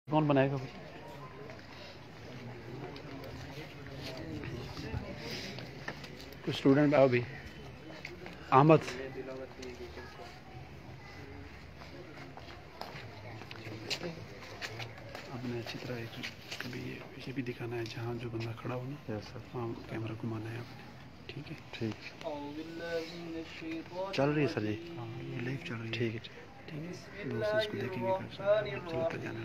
कौन बनाएगा? कुछ स्टूडेंट आओ भी। अहमद, आपने अच्छी तरह कभी ये भी दिखाना है जहाँ जो बंदा खड़ा हो ना। Yes sir. हाँ, कैमरा घुमाना है आपने। ठीक है, ठीक चल रही है सर जी। हाँ, ये लाइव चल रही है। ठीक है, ठीक है। दोस्त इसको देखेंगे चलता जाना।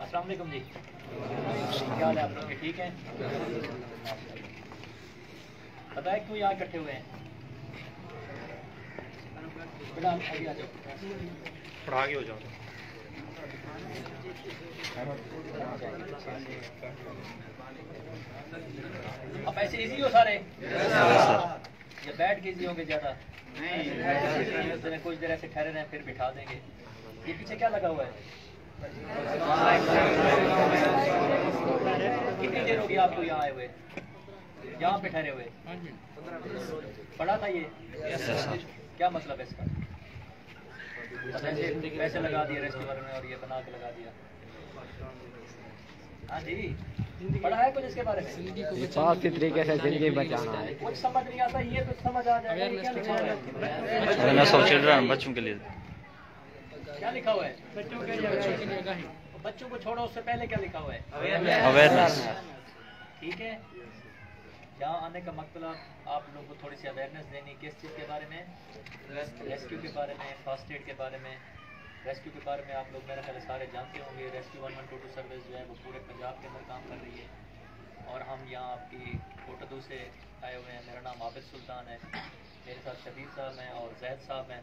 अस्सलाम वालेकुम जी, क्या हाल है आप लोग के? ठीक हैं? बताए क्यों यहाँ इकट्ठे हुए हैं? बेटा आगे आ जाओ, थोड़ा आगे हो जाओ। अब ऐसे इजी हो सारे या बैठ के इजी होंगे ज्यादा? कुछ देर ऐसे ठहरे रहें फिर बिठा देंगे। ये पीछे क्या लगा हुआ है? कितनी देर होगी आपको यहाँ आए हुए, यहाँ पे ठहरे हुए? पढ़ा था ये? क्या मतलब है इसका? पैसे लगा दिए रेस्टोरेंट में और ये बना के लगा दिया। हाँ जी, पढ़ा है कुछ इसके बारे में? पास के तरीके से जिंदगी बचाना है। कुछ समझ नहीं आता, ये कुछ समझ आ जाएगा। क्या लिखा है? चिल्ड्रन, बच्चों के लिए क्या लिखा हुआ है? बच्चों को छोड़ो, उससे पहले क्या लिखा हुआ है? अवेयरनेस। ठीक है, यहाँ आने का मतलब आप लोगों को थोड़ी सी अवेयरनेस देनी। किस चीज़ के बारे में? रेस्क्यू के बारे में, फर्स्ट एड के बारे में। रेस्क्यू के बारे में आप लोग मेरे ख्याल सारे जानते होंगे। रेस्क्यू 1122 सर्विस जो है वो पूरे पंजाब के अंदर काम कर रही है और हम यहाँ आपकी कोटदू से आए हुए हैं। मेरा नाम आबिद सुल्तान है, मेरे साथ शबीर साहब हैं और जैद साहब हैं।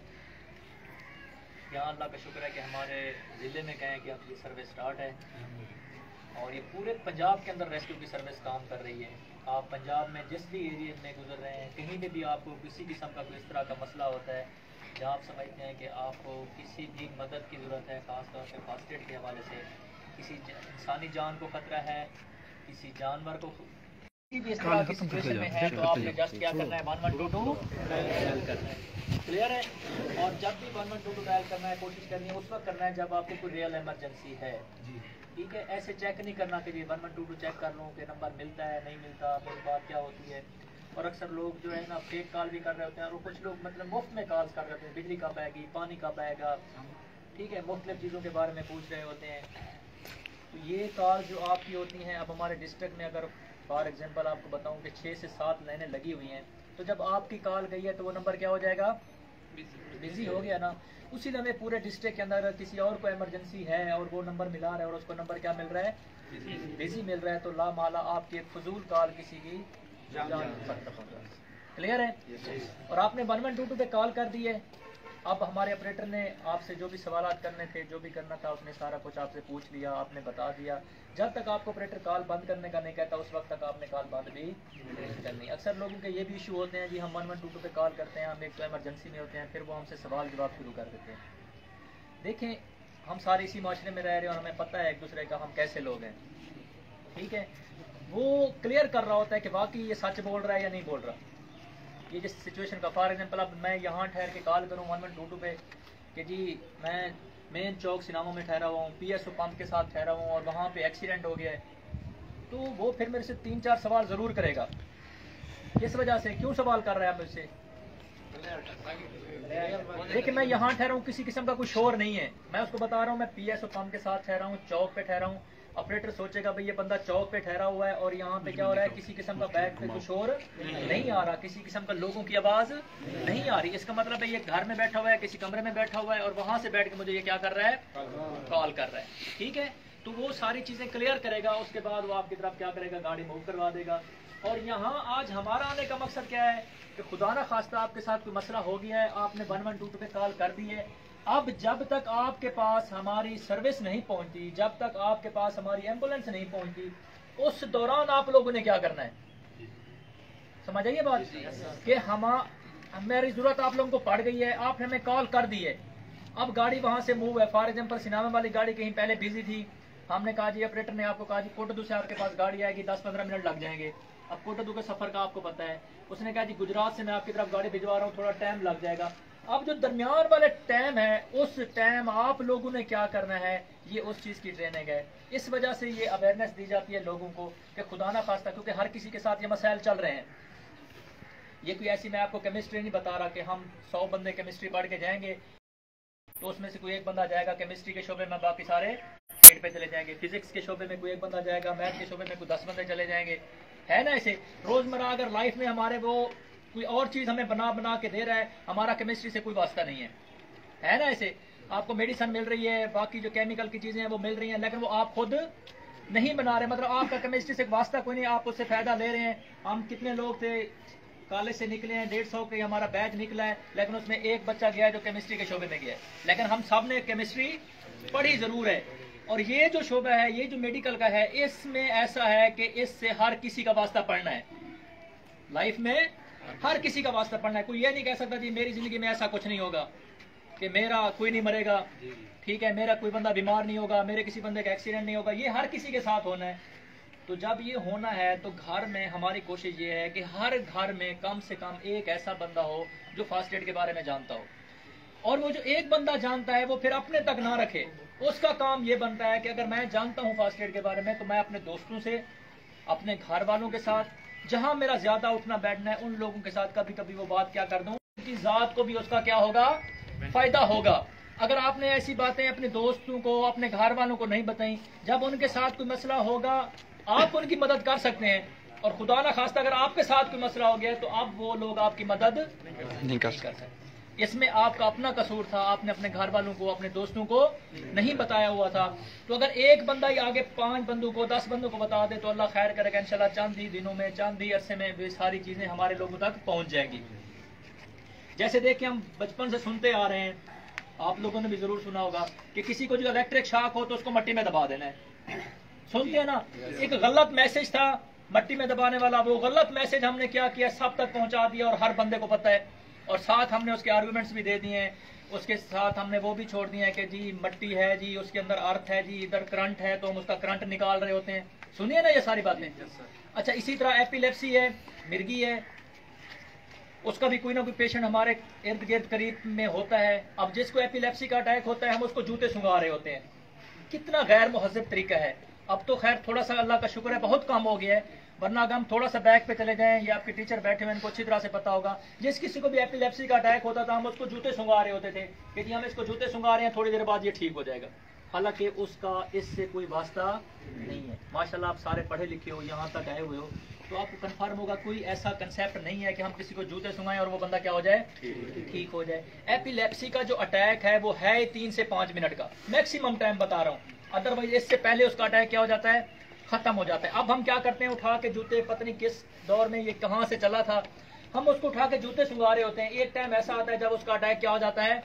यहाँ अल्लाह का शुक्र है कि हमारे ज़िले में कहें कि अब ये सर्विस स्टार्ट है और ये पूरे पंजाब के अंदर रेस्क्यू की सर्विस काम कर रही है। आप पंजाब में जिस भी एरिया में गुजर रहे हैं, कहीं पे भी आपको किसी किस्म का कोई इस तरह का मसला होता है जहाँ आप समझते हैं कि आपको किसी भी मदद की ज़रूरत है, ख़ासतौर पर फर्स्ट एड के हवाले से, किसी इंसानी जान को ख़तरा है, किसी जानवर को किसी भी इस तरह की सिचुएशन में है, तो आपने जस्ट क्या करना है? 1122 डायल करना है। क्लियर है? और जब भी 1122 डायल करना है, कोशिश करनी है उस वक्त करना है जब आपको कोई रियल इमरजेंसी है। ठीक है, ऐसे चेक नहीं करना कि 1122 चेक कर लूँ कि नंबर मिलता है नहीं मिलता, मेरी बात क्या होती है। और अक्सर लोग जो है ना फेक कॉल भी कर रहे होते हैं और कुछ लोग मतलब मुफ्त में कॉल्स कर रहे होते हैं, बिजली कब आएगी, पानी कब आएगा, ठीक है, मुख्तलिफ चीज़ों के बारे में पूछ रहे होते हैं। तो ये कॉल जो आपकी होती हैं, अब हमारे डिस्ट्रिक्ट में अगर फॉर एग्जांपल आपको बताऊं कि 6 से 7 लाइनें लगी हुई हैं, तो जब आपकी कॉल गई है तो वो नंबर क्या हो जाएगा? बिजी हो गया ना। उसी लम्हे पूरे डिस्ट्रिक्ट के अंदर किसी और को इमरजेंसी है और वो नंबर मिला रहा है और उसको नंबर क्या मिल रहा है? बिजी मिल रहा है, तो ला माला आपकी एक फजूल कॉल किसी की जान सकता है। क्लियर है? और आपने 1122 पे कॉल कर दी है। अब हमारे ऑपरेटर ने आपसे जो भी सवालात करने थे, जो भी करना था, उसने सारा कुछ आपसे पूछ लिया, आपने बता दिया। जब तक आपको ऑपरेटर कॉल बंद करने का नहीं कहता, उस वक्त तक आपने कॉल बंद भी नहीं करनी। अक्सर लोगों के ये भी इशू होते हैं जी, हम 1122 पे कॉल करते हैं, हम एक तो इमरजेंसी में होते हैं, फिर वो हमसे सवाल जवाब शुरू कर देते हैं। देखें, हम सारे इसी माशरे में रह रहे हैं और हमें पता है एक दूसरे का हम कैसे लोग हैं। ठीक है, वो क्लियर कर रहा होता है कि वाकई ये सच बोल रहा है या नहीं बोल रहा। ये जिस सिचुएशन का फॉर एग्जांपल, अब मैं यहाँ ठहर के कॉल करूँ 1122 पे कि जी मैं मेन चौक सिनामो में ठहरा हुआ हूँ, PSO पंप के साथ ठहरा हुआ हूँ और वहाँ पे एक्सीडेंट हो गया है, तो वो फिर मेरे से 3-4 सवाल ज़रूर करेगा। किस वजह से, क्यों सवाल कर रहा है आप मुझसे? देखिए मैं यहाँ ठहरा हूँ, किसी किस्म का कोई शोर नहीं है, मैं उसको बता रहा हूँ मैं PSO पंप के साथ ठहरा हूँ, चौक पे ठहरा हूँ। ऑपरेटर सोचेगा भाई ये बंदा चौक पे ठहरा हुआ है और यहाँ पे क्या हो रहा है, किसी किस्म का बैक पे कोई शोर नहीं आ रहा, किसी किस्म का लोगों की आवाज नहीं आ रही। इसका मतलब है ये घर में बैठा हुआ है, किसी कमरे में बैठा हुआ है और वहां से बैठ के मुझे ये क्या कर रहा है, कॉल कर रहा है। ठीक है, तो वो सारी चीजें क्लियर करेगा, उसके बाद वो आपकी तरफ क्या करेगा, गाड़ी मूव करवा देगा। और यहाँ आज हमारा आने का मकसद क्या है कि खुदा ना खास्ता आपके साथ कोई मसला हो गया है, आपने 112 पे कॉल कर दी है, अब जब तक आपके पास हमारी सर्विस नहीं पहुंचती, जब तक आपके पास हमारी एम्बुलेंस नहीं पहुंचती, उस दौरान आप लोगों ने क्या करना है, समझ आइए बात कि हमारी जरूरत आप लोगों को पड़ गई है, आपने हमें कॉल कर दी है, अब गाड़ी वहां से मूव है। फॉर एग्जाम्पल सिनामा वाली गाड़ी कहीं पहले बिजी थी, हमने कहा जी, ऑपरेटर ने आपको कहा जी कोटदू से आपके पास गाड़ी आएगी, 10-15 मिनट लग जाएंगे। अब कोटदू के सफर का आपको पता है, उसने कहा जी गुजरात से मैं आपकी तरफ गाड़ी भिजवा रहा हूँ, थोड़ा टाइम लग जाएगा। अब जो दरमियान वाले टाइम है, उस टाइम आप लोगों ने क्या करना है, ये उस चीज की ट्रेनिंग है। इस वजह से ये अवेयरनेस दी जाती है लोगों को कि खुदा ना खास्ता, क्योंकि हर किसी के साथ ये मसाइल चल रहे हैं। ये कोई ऐसी मैं आपको केमिस्ट्री नहीं बता रहा कि हम 100 बंदे केमिस्ट्री पढ़ के जाएंगे तो उसमें से कोई एक बंदा जाएगा केमिस्ट्री के शोबे में, बाकी सारे ट्रेड पे चले जाएंगे। फिजिक्स के शोबे में कोई एक बंदा जाएगा, मैथ के शोबे में कोई 10 बंदे चले जाएंगे, है ना। ऐसे रोजमर्रा अगर लाइफ में हमारे वो कोई और चीज हमें बना के दे रहा है, हमारा केमिस्ट्री से कोई वास्ता नहीं है ना। ऐसे आपको मेडिसिन मिल रही है, बाकी जो केमिकल की चीजें हैं वो मिल रही हैं, लेकिन वो आप खुद नहीं बना रहे, मतलब आपका केमिस्ट्री से वास्ता कोई नहीं, आप उससे फायदा ले रहे हैं। हम कितने लोग थे कॉलेज से निकले हैं, 150 के हमारा बैच निकला है, लेकिन उसमें एक बच्चा गया है जो केमिस्ट्री के शोबे में गया है, लेकिन हम सब ने केमिस्ट्री पढ़ी जरूर है। और ये जो शोबा है, ये जो मेडिकल का है, इसमें ऐसा है कि इससे हर किसी का वास्ता पढ़ना है, लाइफ में हर किसी का वास्ता पढ़ना है। कोई ये नहीं कह सकता जी मेरी जिंदगी में ऐसा कुछ नहीं होगा कि मेरा कोई नहीं मरेगा, ठीक है, मेरा कोई बंदा बीमार नहीं होगा, मेरे किसी बंदे का एक्सीडेंट नहीं होगा, ये हर किसी के साथ होना है। तो जब ये होना है तो घर में हमारी कोशिश ये है कि हर घर में कम से कम एक ऐसा बंदा हो जो फर्स्ट एड के बारे में जानता हो, और वो जो एक बंदा जानता है वो फिर अपने तक ना रखे। उसका काम ये बनता है कि अगर मैं जानता हूँ फर्स्ट एड के बारे में, तो मैं अपने दोस्तों से, अपने घर वालों के साथ, जहां मेरा ज्यादा उठना बैठना है, उन लोगों के साथ कभी कभी वो बात क्या कर दूं, उनकी जात को भी उसका क्या होगा, फायदा होगा। अगर आपने ऐसी बातें अपने दोस्तों को, अपने घर वालों को नहीं बताई, जब उनके साथ कोई मसला होगा आप उनकी मदद कर सकते हैं, और खुदा ना खास्ता अगर आपके साथ कोई मसला हो गया तो अब वो लोग आपकी मदद नहीं कर सकते। इसमें आपका अपना कसूर था, आपने अपने घर वालों को, अपने दोस्तों को नहीं बताया हुआ था। तो अगर एक बंदा ही आगे 5 बंदों को, 10 बंदों को बता दे तो अल्लाह खैर करेगा, इंशाल्लाह चंद ही दिनों में, चंद ही अरसे में वे सारी चीजें हमारे लोगों तक पहुंच जाएंगी। जैसे देखिए हम बचपन से सुनते आ रहे हैं, आप लोगों ने भी जरूर सुना होगा कि किसी को जो इलेक्ट्रिक शॉक हो तो उसको मट्टी में दबा देना है, सुनते हैं ना। एक गलत मैसेज था मट्टी में दबाने वाला, वो गलत मैसेज हमने क्या किया, सब तक पहुंचा दिया और हर बंदे को पता है, और साथ हमने उसके आर्गुमेंट्स भी दे दिए हैं, उसके साथ हमने वो भी छोड़ दिए हैं कि जी मट्टी है जी, उसके अंदर अर्थ है जी, इधर करंट है तो हम उसका करंट निकाल रहे होते हैं। सुनिए ना ये सारी बातें। अच्छा, इसी तरह एपिलेप्सी है, मिर्गी है, उसका भी कोई ना कोई पेशेंट हमारे इर्द गिर्द करीब में होता है। अब जिसको एपिलेप्सी का अटैक होता है हम उसको जूते सुंघा रहे होते हैं, कितना गैर मुहज़्ज़ब तरीका है। अब तो खैर थोड़ा सा अल्लाह का शुक्र है बहुत कम हो गया है, वरना अगर हम थोड़ा सा बैक पे चले जाएं, या आपके टीचर बैठे हुए इनको अच्छी तरह से पता होगा, जिस किसी को भी एपिलेप्सी का अटैक होता था हम उसको जूते सुंघा रहे होते थे कि जी हम इसको जूते सुंघा रहे हैं, थोड़ी देर बाद ये ठीक हो जाएगा। हालांकि उसका इससे कोई वास्ता नहीं है। माशाल्लाह आप सारे पढ़े लिखे हो, यहाँ तक आए हुए हो, तो आपको कंफर्म होगा कोई ऐसा कंसेप्ट नहीं है कि हम किसी को जूते सुंघाएं और वो बंदा क्या हो जाए, ठीक हो जाए। एपिलेप्सी का जो अटैक है वो है 3 से 5 मिनट का मैक्सिमम टाइम बता रहा हूँ, अदरवाइज इससे पहले उसका अटैक क्या हो जाता है, खत्म हो जाता है। अब हम क्या करते हैं, उठा के जूते, पता नहीं किस दौर में ये कहाँ से चला था, हम उसको उठा के जूते सुंघा रहे होते हैं। एक टाइम ऐसा आता है जब उसका अटैक क्या हो जाता है,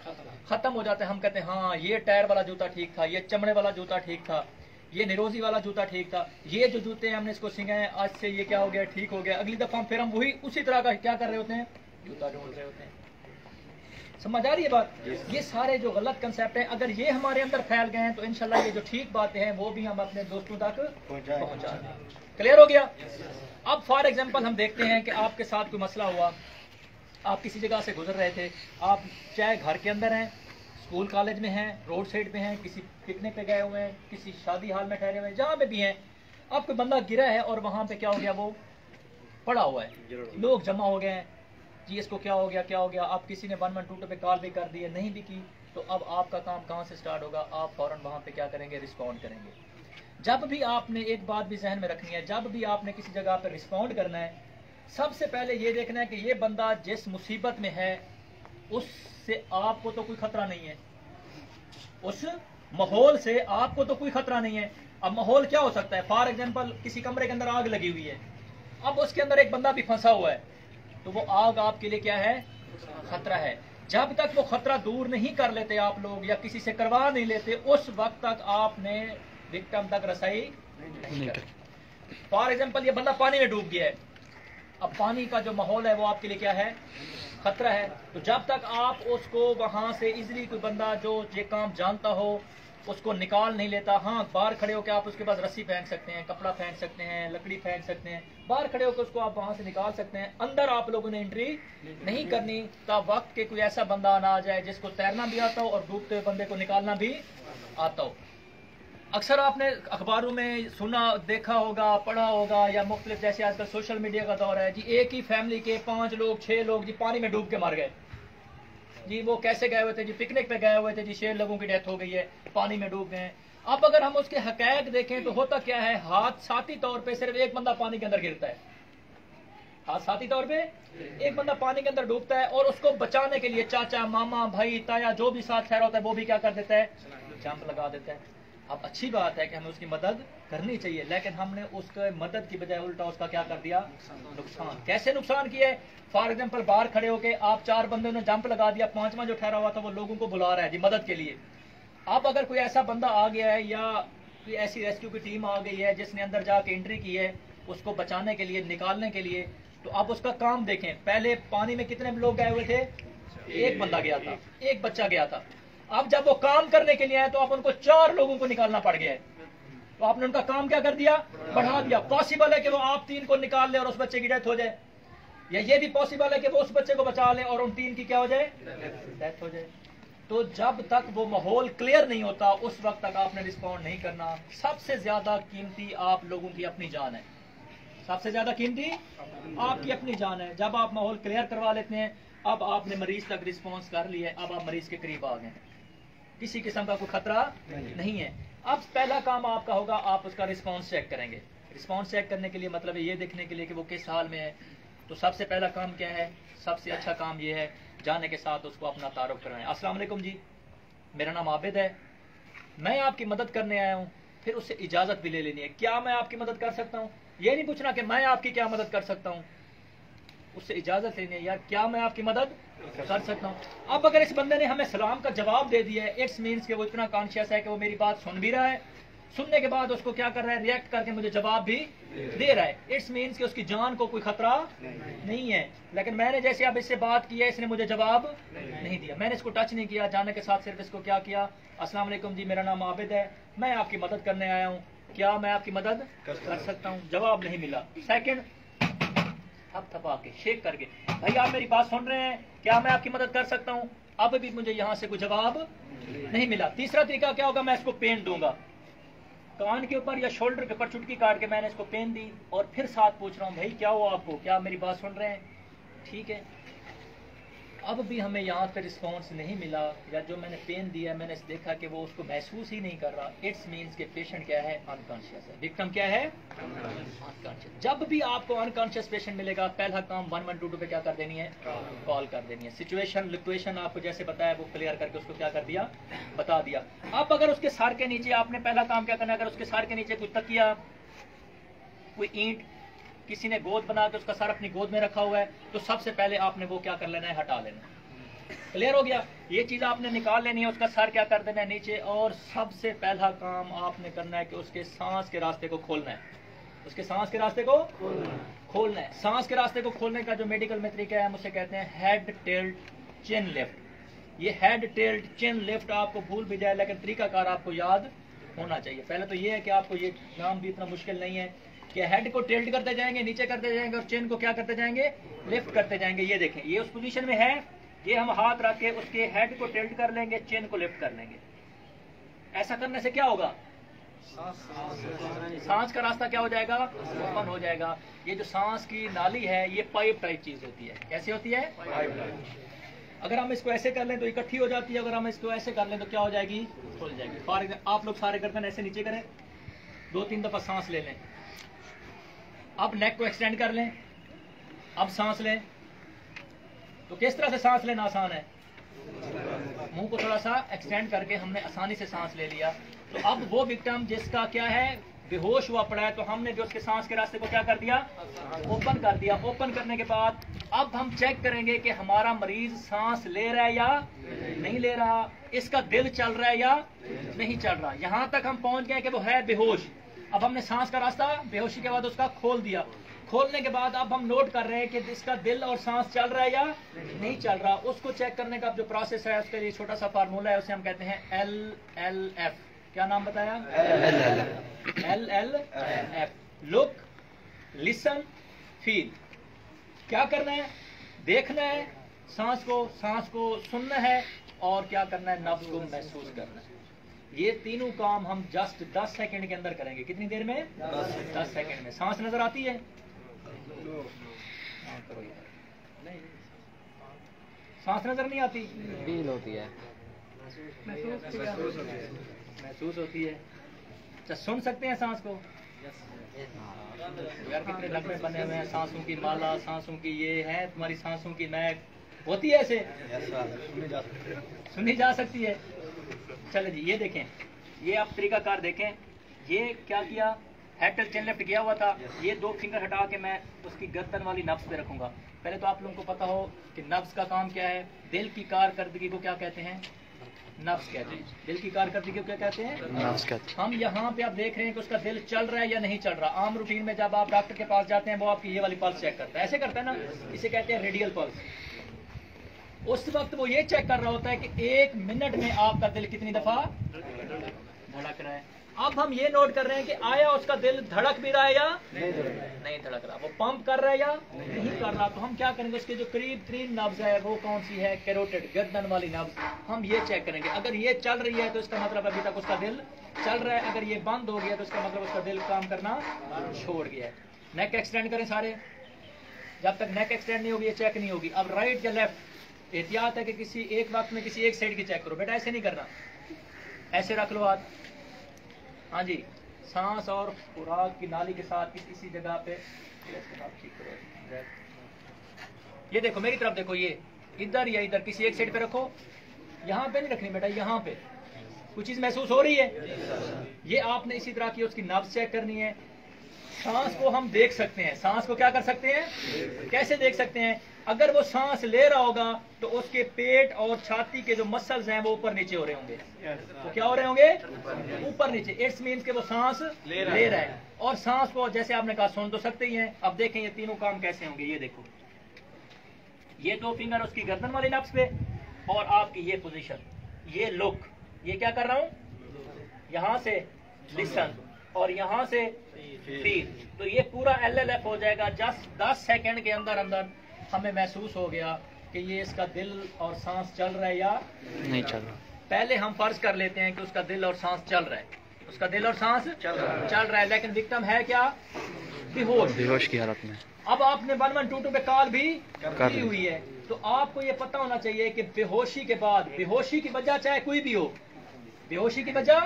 खत्म हो जाता है। हम कहते हैं हाँ ये टायर वाला जूता ठीक था, ये चमड़े वाला जूता ठीक था, ये निरोजी वाला जूता ठीक था, ये जो जूते हमने इसको सिंगाए आज से ये क्या हो गया, ठीक हो गया। अगली दफा फिर हम वही उसी तरह का क्या कर रहे होते हैं, जूता ढूंढ रहे होते हैं। समझ आ रही है बात। ये सारे जो गलत कंसेप्ट हैं अगर ये हमारे अंदर फैल गए हैं तो इंशाल्लाह ये जो ठीक बातें हैं वो भी हम अपने दोस्तों तक पहुंचा दें। क्लियर हो गया। अब फॉर एग्जांपल हम देखते हैं कि आपके साथ कोई मसला हुआ, आप किसी जगह से गुजर रहे थे, आप चाहे घर के अंदर हैं, स्कूल कॉलेज में हैं, रोड साइड पे हैं, किसी पिकनिक पे गए हुए हैं, किसी शादी हाल में ठहरे हुए हैं, जहाँ पे भी हैं, अब कोई बंदा गिरा है और वहाँ पे क्या हो गया, वो पड़ा हुआ है, लोग जमा हो गए हैं, जी इसको क्या हो गया, आप किसी ने 112 पे कॉल भी कर दी है, नहीं भी की, तो अब आपका काम कहाँ से स्टार्ट होगा, आप फौरन वहाँ पे क्या करेंगे, रिस्पॉन्ड करेंगे। जब भी आपने एक बात भी जहन में रखनी है, जब भी आपने किसी जगह पर रिस्पॉन्ड करना है, सबसे पहले ये देखना है कि ये बंदा जिस मुसीबत में है उससे आपको तो कोई खतरा नहीं है, उस माहौल से आपको तो कोई खतरा नहीं है। अब माहौल क्या हो सकता है, फॉर एग्जांपल किसी कमरे के अंदर आग लगी हुई है, अब उसके अंदर एक बंदा भी फंसा हुआ है, तो वो आग आपके लिए क्या है, खतरा है। जब तक वो खतरा दूर नहीं कर लेते आप लोग या किसी से करवा नहीं लेते, उस वक्त तक आपने विक्टिम तक रसाई नहीं कर। फॉर एग्जांपल ये बंदा पानी में डूब गया है, अब पानी का जो माहौल है वो आपके लिए क्या है, खतरा है। तो जब तक आप उसको वहां से इजीली कोई बंदा जो ये काम जानता हो उसको निकाल नहीं लेता, हाँ बाहर खड़े होकर आप उसके पास रस्सी फेंक सकते हैं, कपड़ा फेंक सकते हैं, लकड़ी फेंक सकते हैं, बाहर खड़े होकर उसको आप वहां से निकाल सकते हैं, अंदर आप लोगों ने एंट्री नहीं करनी तब वक्त के कोई ऐसा बंदा ना आ जाए जिसको तैरना भी आता हो और डूबते हुए बंदे को निकालना भी आता हो। अक्सर आपने अखबारों में सुना, देखा होगा, पढ़ा होगा, या मुख्तलिफ जैसे आजकल सोशल मीडिया का दौर है जी, एक ही फैमिली के 5 लोग 6 लोग जी पानी में डूब के मर गए जी। वो कैसे गए हुए थे जी, पिकनिक पे गए हुए थे जी, 6 लोगों की डेथ हो गई है, पानी में डूब गए। अब अगर हम उसके हकैक देखें तो होता क्या है, हादसाती तौर पे सिर्फ एक बंदा पानी के अंदर गिरता है, हादसाती तौर पे एक बंदा पानी के अंदर डूबता है और उसको बचाने के लिए चाचा, मामा, भाई, ताया जो भी साथ ठहरा होता है वो भी क्या कर देता है, जंप लगा देता है। अब अच्छी बात है कि हमें उसकी मदद करनी चाहिए, लेकिन हमने उसके मदद की बजाय उल्टा उसका क्या कर दिया, नुकसान। कैसे नुकसान किया है, फॉर एग्जांपल बाहर खड़े होके आप 4 बंदों ने जंप लगा दिया, 5वां जो ठहरा हुआ था वो लोगों को बुला रहा है जी मदद के लिए। अब अगर कोई ऐसा बंदा आ गया है या कोई ऐसी रेस्क्यू की टीम आ गई है जिसने अंदर जाके एंट्री की है उसको बचाने के लिए, निकालने के लिए, तो आप उसका काम देखें। पहले पानी में कितने लोग गए हुए थे, एक बंदा गया था, एक बच्चा गया था। अब जब वो काम करने के लिए आए तो आप उनको 4 लोगों को निकालना पड़ गया है, तो आपने उनका काम क्या कर दिया, बढ़ा दिया। पॉसिबल है कि वो आप 3 को निकाल ले और उस बच्चे की डेथ हो जाए, या ये भी पॉसिबल है कि वो उस बच्चे को बचा ले और उन 3 की क्या हो जाए, डेथ हो जाए। तो जब तक वो माहौल क्लियर नहीं होता उस वक्त तक आपने रिस्पॉन्ड नहीं करना। सबसे ज्यादा कीमती आप लोगों की अपनी जान है, सबसे ज्यादा कीमती आपकी अपनी जान है। जब आप माहौल क्लियर करवा लेते हैं, अब आपने मरीज तक रिस्पॉन्स कर लिया, अब आप मरीज के करीब आ गए, किसी किस्म का कोई खतरा नहीं है। अब पहला काम आपका होगा, आप उसका रिस्पॉन्स चेक करेंगे। रिस्पॉन्स चेक करने के लिए मतलब है ये देखने के लिए कि वो किस हाल में है। तो सबसे पहला काम क्या है, सबसे अच्छा काम ये है, जाने के साथ उसको अपना तारुफ कराएं। अस्सलाम वालेकुम जी, मेरा नाम आबिद है, मैं आपकी मदद करने आया हूँ। फिर उससे इजाजत भी ले लेनी है, क्या मैं आपकी मदद कर सकता हूँ, ये नहीं पूछना कि मैं आपकी क्या मदद कर सकता हूँ, उससे इजाजत लेनी है, यार क्या मैं आपकी मदद कर सकता हूँ। अब अगर इस बंदे ने हमें सलाम का जवाब दे दिया है, इट्स मीन्स कि वो इतना कॉन्शियस है कि वो मेरी बात सुन भी रहा है, सुनने के बाद उसको क्या कर रहा है, रिएक्ट करके मुझे जवाब भी दे रहा है। इट्स मीन्स कि उसकी जान को कोई खतरा नहीं है। लेकिन मैंने जैसे अब इससे बात की है, इसने मुझे जवाब नहीं दिया, मैंने इसको टच नहीं किया, जाने के साथ सिर्फ इसको क्या किया, अस्सलाम वालेकुम जी, मेरा नाम आबिद है, मैं आपकी मदद करने आया हूँ, क्या मैं आपकी मदद कर सकता हूँ। जवाब नहीं मिला। सेकंड, थपथपा के, शेक करके, भाई आप मेरी बात सुन रहे हैं, क्या मैं आपकी मदद कर सकता हूँ, अब भी मुझे यहाँ से कोई जवाब नहीं मिला। तीसरा तरीका क्या होगा, मैं इसको पेन दूंगा, कान के ऊपर या शोल्डर के ऊपर चुटकी काट के मैंने इसको पेन दी और फिर साथ पूछ रहा हूँ, भाई क्या हुआ आपको, क्या मेरी बात सुन रहे हैं, ठीक है। अब भी हमें यहाँ पे रिस्पॉन्स नहीं मिला, या जो मैंने पेन दिया मैंने देखा कि वो उसको महसूस ही नहीं कर रहा, इट्स मीन्स के पेशेंट क्या है, अनकॉन्शियस है। विक्टिम क्या है, अनकॉन्शियस। जब भी आपको अनकॉन्शियस पेशेंट मिलेगा, पहला काम 1122 पे क्या कर देनी है, कॉल कर देनी है। सिचुएशन लिक्वेशन आपको जैसे बताया वो क्लियर करके उसको क्या कर दिया, बता दिया। अब अगर उसके सर के नीचे आपने पहला काम क्या करना है, अगर उसके सर के नीचे कोई तकिया, कोई ईंट, किसी ने गोद बना के उसका सर अपनी गोद में रखा हुआ है, तो सबसे पहले आपने वो क्या कर लेना है, हटा लेना है। क्लियर हो गया, ये चीज आपने निकाल लेनी है, उसका सर क्या कर देना है नीचे, और सबसे पहला काम आपने करना है कि उसके सांस के रास्ते को खोलना है, उसके सांस के रास्ते को खोलना है। सांस के रास्ते को खोलने का जो मेडिकल में तरीका है हम उसे कहते हैं हेड टिल्ट चिन लिफ्ट। ये हेड टिल्ट चिन लिफ्ट आपको भूल भी जाए लेकिन तरीकाकार आपको याद होना चाहिए। पहले तो ये है कि आपको ये नाम भी इतना मुश्किल नहीं है कि हेड को टिल्ट करते जाएंगे, नीचे करते जाएंगे, और चिन को क्या करते जाएंगे, लिफ्ट करते जाएंगे। ये देखें, ये उस पोजीशन में है, ये हम हाथ रख के उसके हेड को टिल्ट कर लेंगे, चिन को लिफ्ट कर लेंगे। ऐसा करने से क्या होगा, सांस का रास्ता क्या हो जाएगा? ओपन हो जाएगा। ये जो सांस की नाली है ये पाइप टाइप चीज होती है। कैसी होती है? अगर हम इसको ऐसे कर लें तो इकट्ठी हो जाती है, अगर हम इसको ऐसे कर लें तो क्या हो जाएगी? खुल जाएगी। फॉर एग्जाम्पल आप लोग सारे गर्दन ऐसे नीचे करें, 2-3 दफा सांस ले लें। अब नेक को एक्सटेंड कर लें, अब सांस लें। तो किस तरह से सांस लेना आसान है? मुंह को थोड़ा सा एक्सटेंड करके हमने आसानी से सांस ले लिया। तो अब वो विक्टिम जिसका क्या है, बेहोश हुआ पड़ा है, तो हमने जो उसके सांस के रास्ते को क्या कर दिया? ओपन कर दिया। ओपन करने के बाद अब हम चेक करेंगे कि हमारा मरीज सांस ले रहा है या नहीं ले रहा, इसका दिल चल रहा है या नहीं चल रहा। यहां तक हम पहुंच गए कि वो है बेहोश। अब हमने सांस का रास्ता बेहोशी के बाद उसका खोल दिया। खोलने के बाद अब हम नोट कर रहे हैं कि इसका दिल और सांस चल रहा है या नहीं चल रहा। उसको चेक करने का जो प्रोसेस है उसके लिए छोटा सा फार्मूला है, उसे हम कहते हैं LLF। क्या नाम बताया? LLF। Look, listen, feel. क्या करना है? देखना है सांस को सुनना है, और क्या करना है? नब्ज को महसूस करना है। ये तीनों काम हम जस्ट 10 सेकंड के अंदर करेंगे। कितनी देर में? 10 सेकंड में। सांस नजर आती है? सांस नजर नहीं आती? फील होती है, महसूस होती है। अच्छा, सुन सकते हैं सांस को? यार कितने नगमे बने हुए हैं, सांसों की माला, सांसों की ये है, तुम्हारी सांसों की महक होती है ऐसे? सुनी जा सकती है। चले जी, ये देखें, ये आप तरीकाकार देखें। ये क्या किया? हेड टच चेन लेफ्ट किया हुआ था। ये 2 फिंगर हटा के मैं उसकी गर्दन वाली नब्ज पे रखूंगा। पहले तो आप लोगों को पता हो कि नब्ज का काम क्या है। दिल की कारकर्दगी को क्या कहते हैं? नब्ज कहते हैं। दिल की कारकर्दगी को क्या कहते हैं? नब्ज कहते हैं। हम यहाँ पे आप देख रहे हैं कि उसका दिल चल रहा है या नहीं चल रहा। आम रूटीन में जब आप डॉक्टर के पास जाते हैं वो आपकी ये वाली पल्स चेक करता है, ऐसे करता है ना, इसे कहते हैं रेडियल पल्स। उस वक्त वो ये चेक कर रहा होता है कि 1 मिनट में आपका दिल कितनी दफा धड़क रहा है। अब हम ये नोट कर रहे हैं कि आया उसका दिल धड़क भी रहा है या नहीं धड़क रहा, वो पंप कर रहा है या नहीं कर रहा। तो हम क्या करेंगे, उसके जो करीब 3 नब्ज है वो कौन सी है? कैरोटिड, गर्दन वाली नब्ज। हम ये चेक करेंगे। अगर ये चल रही है तो इसका मतलब अभी तक उसका दिल चल रहा है। अगर ये बंद हो गया तो इसका मतलब उसका दिल काम करना छोड़ गया है। नेक एक्सटेंड करें सारे। जब तक नेक एक्सटेंड नहीं होगी ये चेक नहीं होगी। अब राइट या लेफ्ट, एहतियात है कि किसी एक वक्त में किसी एक साइड की चेक करो। बेटा ऐसे नहीं करना, ऐसे रख लो हाथ। हाँ जी, सांस और खुराक की नाली के साथ इसी जगह पे ठीक करो। ये देखो मेरी तरफ देखो, ये इधर या इधर किसी एक साइड पे रखो। यहाँ पे नहीं रखनी बेटा, यहाँ पे कुछ चीज महसूस हो रही है। ये आपने इसी तरह की उसकी नब्ज चेक करनी है। सांस को हम देख सकते हैं। सांस को क्या कर सकते हैं? कैसे देख सकते हैं? अगर वो सांस ले रहा होगा तो उसके पेट और छाती के जो मसल्स हैं वो ऊपर नीचे हो रहे होंगे। तो क्या हो रहे होंगे? ऊपर नीचे। इट्स मीन्स के वो सांस ले रहा है। और सांस को जैसे आपने कहा सुन तो सकते ही हैं। अब देखें ये तीनों काम कैसे होंगे। ये देखो, ये 2 फिंगर उसकी गर्दन वाली नब्ज पे, और आपकी ये पोजीशन, ये लुक, ये क्या कर रहा हूं? यहां से लिसन और यहां से फील। तो ये पूरा LLF हो जाएगा। जस्ट 10 सेकंड के अंदर अंदर हमें महसूस हो गया कि ये इसका दिल और सांस चल रहा है या नहीं चल रहा। पहले हम फर्ज कर लेते हैं कि उसका दिल और सांस चल रहा है। उसका दिल और सांस चल रहा है, लेकिन विक्टिम है क्या? बेहोश की हालत में। अब आपने 1122 पे कॉल भी की हुई है, तो आपको ये पता होना चाहिए कि बेहोशी के बाद, बेहोशी की वजह चाहे कोई भी हो, बेहोशी की वजह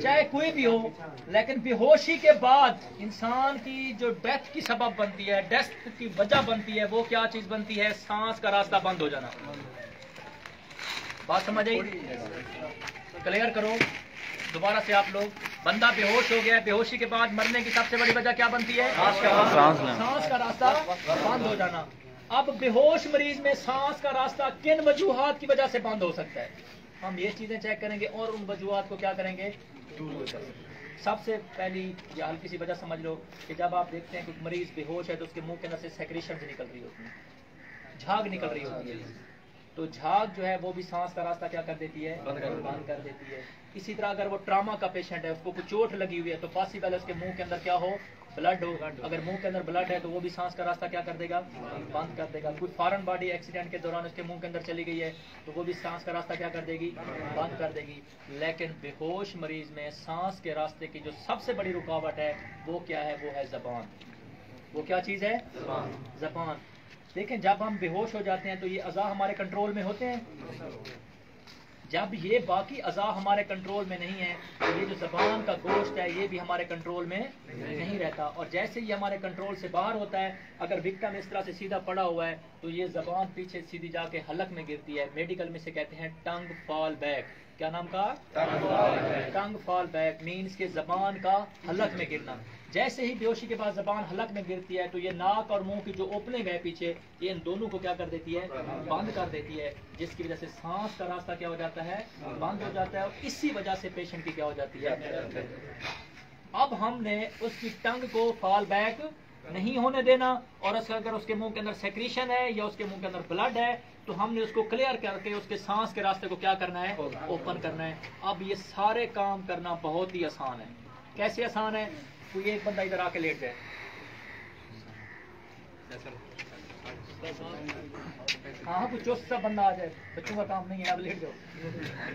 चाहे कोई भी हो, लेकिन बेहोशी के बाद इंसान की जो डेथ की सबब बनती है, डेथ की वजह बनती है, वो क्या चीज बनती है? सांस का रास्ता बंद हो जाना। बात समझ आई? क्लियर करो दोबारा से आप लोग। बंदा बेहोश हो गया है, बेहोशी के बाद मरने की सबसे बड़ी वजह क्या बनती है? सांस का रास्ता बंद हो जाना। अब बेहोश मरीज में सांस का रास्ता किन वजूहात की वजह से बंद हो सकता है? हम ये चीजें चेक करेंगे और उन वजूहात को क्या करेंगे? दूर करेंगे। सबसे पहली या हल्की सी वजह समझ लो कि जब आप देखते हैं कि मरीज बेहोश है तो उसके मुंह के अंदर से सेक्रेशन निकल रही होती है, झाग निकल रही होती है। तो झाग जो है वो भी सांस का रास्ता क्या कर देती है, बंद कर देती है। इसी तरह अगर वो ट्रामा का पेशेंट है, उसको कुछ चोट लगी हुई है, तो पॉसिबल है उसके मुंह के अंदर क्या हो, ब्लड हो। अगर मुंह के अंदर ब्लड है तो वो भी सांस का रास्ता क्या कर देगा, बंद कर देगा। कोई फॉरेन बॉडी एक्सीडेंट के दौरान उसके मुंह के अंदर चली गई है तो वो भी सांस का रास्ता क्या कर देगी, बंद कर देगी। लेकिन बेहोश मरीज में सांस के रास्ते की जो सबसे बड़ी रुकावट है वो क्या है, वो है जबान। वो क्या चीज है, जबान। देखें, जब हम बेहोश हो जाते हैं तो ये अज़ा हमारे कंट्रोल में होते हैं। जब ये बाकी अज़ा हमारे कंट्रोल में नहीं है तो ये जो ज़बान का गोश्त है ये भी हमारे कंट्रोल में नहीं रहता। और जैसे ही हमारे कंट्रोल से बाहर होता है, अगर विक्टिम इस तरह से सीधा पड़ा हुआ है तो ये ज़बान पीछे सीधी जाके हलक में गिरती है। मेडिकल में से कहते हैं टंग फॉल बैक। क्या नाम का, टंग फॉल बैक मीन्स के ज़बान का हलक में गिरना। जैसे ही बेहोशी के बाद ज़बान हलक में गिरती है तो ये नाक और मुंह की जो ओपनिंग है पीछे, ये इन दोनों को क्या कर देती है, बंद कर देती है, जिसकी वजह से सांस का रास्ता क्या हो जाता है, बंद हो जाता है। और इसी वजह से पेशेंट की क्या हो जाती है। अब हमने उसकी टंग को फॉल बैक नहीं होने देना, और अगर उसके मुंह के अंदर सेक्रीशन है या उसके मुंह के अंदर ब्लड है तो हमने उसको क्लियर करके उसके सांस के रास्ते को क्या करना है, ओपन करना है। अब ये सारे काम करना बहुत ही आसान है। कैसे आसान है, कोई एक बंदा इधर आके लेट जाए, हाँ कुछ चुस्त सा बंदा आ जाए, बच्चों का काम नहीं है, अब लेट जाओ,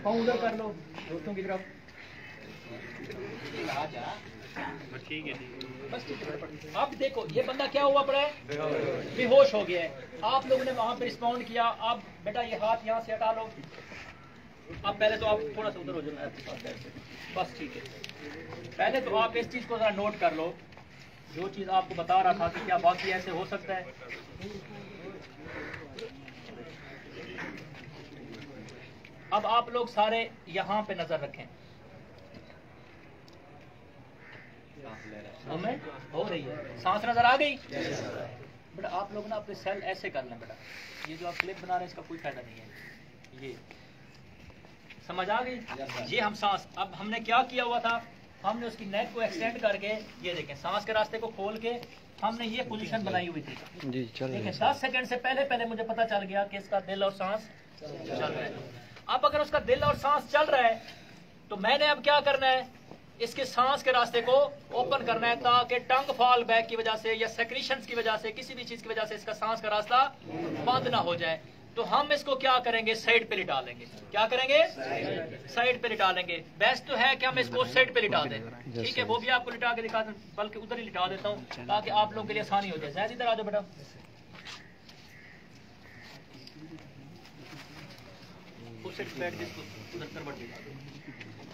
पाँव उधर कर लो दोस्तों की तरफ, ठीक है बस ठीक है। अब देखो ये बंदा क्या हुआ पड़ा है, बेहोश हो गया है। आप लोगों ने वहां पे रिस्पॉन्ड किया। अब बेटा ये हाथ यहाँ से हटा लो। अब पहले तो आप थोड़ा सा उधर हो जाना, बस ठीक है। पहले तो आप इस चीज को जरा नोट कर लो, जो चीज आपको बता रहा था कि क्या बाकी ऐसे हो सकता है। अब आप लोग सारे यहाँ पे नजर रखें, मूवमेंट हो रही है, सांस नजर आ गई। बेटा आप लोग ना अपने सेल ऐसे कर लें बेटा, ये जो आप क्लिप बना रहे हैं इसका कोई फायदा नहीं है। ये समझ आ गई। ये हम सांस, अब हमने क्या किया हुआ था, हमने उसकी नेक को एक्सटेंड करके ये देखें सांस के रास्ते को खोल के हमने ये पोजीशन बनाई हुई थी जी। देखें 10 सेकंड से पहले मुझे पता चल गया कि इसका दिल और सांस चल रहा है। अब अगर उसका दिल और सांस चल रहा है तो मैंने अब क्या करना है, इसके सांस के रास्ते को ओपन करना है ताकि टंग फॉल बैक की वजह से या सेक्रीशंस की वजह से, किसी भी चीज की वजह से इसका सांस का रास्ता बंद ना हो जाए। तो हम इसको क्या करेंगे, साइड पे लिटा देंगे। क्या करेंगे, साइड पे लिटा लेंगे। बेस्ट तो है कि हम इसको साइड पे लिटा दें, ठीक है। वो भी आपको लिटा के दिखा दें, बल्कि उधर ही लिटा देता हूँ ताकि आप लोगों के लिए आसानी हो जाए। शायद इधर आ जाओ बेटा,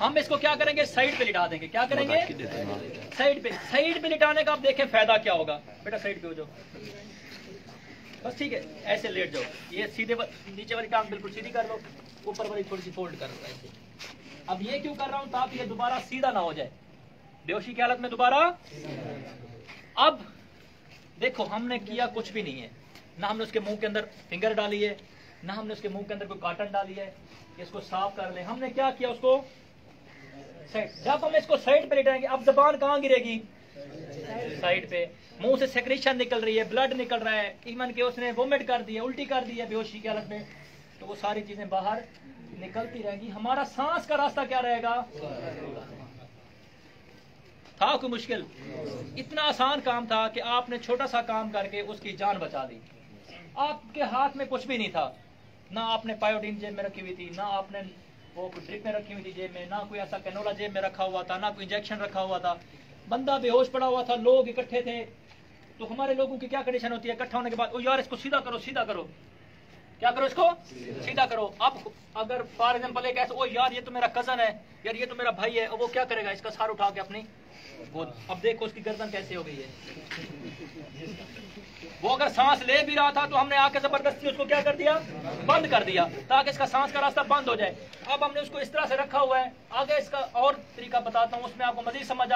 हम इसको क्या करेंगे, साइड पे लिटा देंगे। क्या करेंगे, साइड पे लिटाने का आप देखें फायदा क्या होगा। बेटा साइड पे हो जाओ, बस ठीक है, ऐसे लेट जाओ। ये सीधे नीचे वाली टांग बिल्कुल सीधी कर लो, ऊपर वाली थोड़ी सी फोल्ड कर लो ऐसे। अब ये क्यों कर रहा हूं, ताकि ये दोबारा सीधा ना हो जाए बेहोशी की हालत में दोबारा। अब देखो हमने किया कुछ भी नहीं है, ना हमने उसके मुंह के अंदर फिंगर डाली है, ना हमने उसके मुंह के अंदर कोई कॉटन डाली है। इसको साफ कर ले। हमने क्या किया, उसको साइड। जब हम इसको साइड पे लेटाएंगे, अब जबान कहाँ गिरेगी, साइड पे। मुंह से सेक्रेशन निकल रही है, ब्लड निकल रहा है, इवन के उसने वोमिट कर दी है, उल्टी कर दी है बेहोशी की हालत में, तो वो सारी चीजें बाहर निकलती रहेंगी। हमारा सांस का रास्ता क्या रहेगा। था कोई मुश्किल, इतना आसान काम था कि आपने छोटा सा काम करके उसकी जान बचा दी। आपके हाथ में कुछ भी नहीं था, ना आपने पायोडीन जेब में रखी हुई थी, ना आपने वो ड्रिप में रखी हुई थी जेब में, ना कोई ऐसा कैनोला जेब में रखा हुआ था, ना कोई इंजेक्शन रखा हुआ था। बंदा बेहोश पड़ा हुआ था, लोग इकट्ठे थे। तो हमारे लोगों की क्या कंडीशन होती है, इकट्ठा होने के बाद ओ यार इसको सीधा करो, सीधा करो, क्या करो, इसको सीधा करो। अब अगर फॉर एग्जांपल एक ऐसा, ओ यार ये तो मेरा कजन है, यार ये तो मेरा भाई है, और वो क्या करेगा, इसका सार उठा के अपनी गोद। अब देखो उसकी गर्दन कैसे हो गई है। वो अगर सांस ले भी रहा था तो हमने आके जबरदस्ती उसको क्या कर दिया, बंद कर दिया, ताकि इसका सांस का रास्ता बंद हो जाए। अब हमने उसको इस तरह से रखा हुआ है। आगे इसका और तरीका बताता हूँ, उसमें आपको मजीद समझ आ